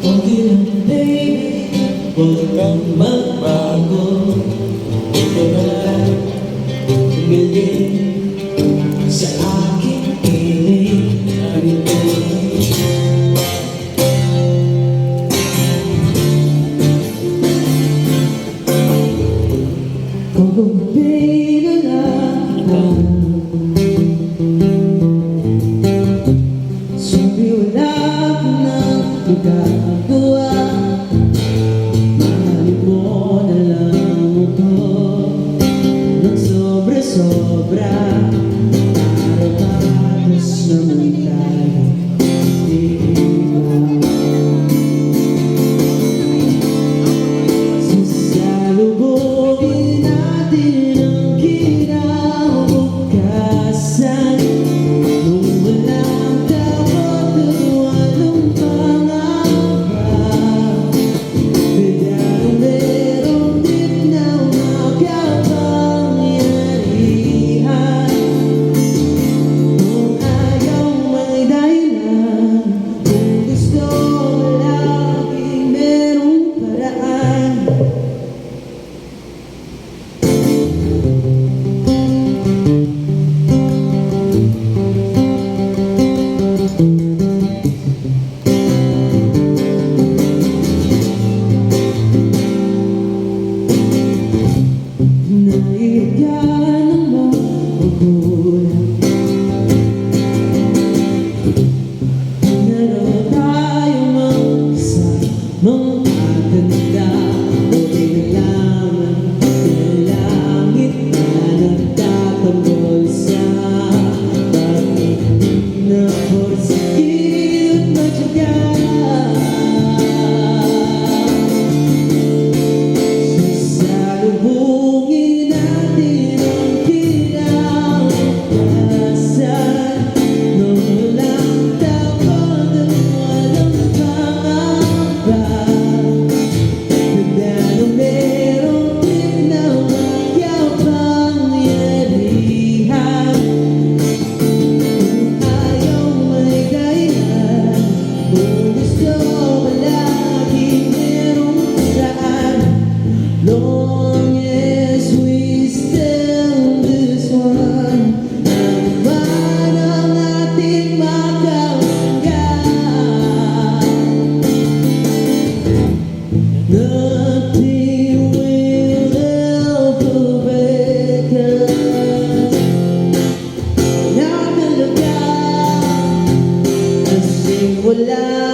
Okay lang baby, huwag kang magbago. Ikaw na lang tumingin sa aking piling. Pag-uwi na lang, sabi wala ko nang magagawa. Mahalin mo na lang ako ng sobra-sobra. Para tapos naman tayo iiwan. Sasalubungin natin ang kinabukasan. Nung walang takot at walang pangamba. Biglang merong din na makapangyarihan. Kung ayaw may dahilan, kung gusto laging merong paraan. Naiigyan ng mga magulang. Naroon tayong magkasamang maganda. Buti na lamang ng langit na nagtatanggol sa pag-ibig na porsigi't matyaga. Sasalubungin natin ang kinabukasan. Nung walang takot at walang pangamba. Biglang merong din na makapangyarihan. Kung ayaw may dahilan, kung gusto palaging merong paraan. Long as we stand this one, ano man ang ating makakanggan. Nothing will ever break us. Wala talaga, kasing wala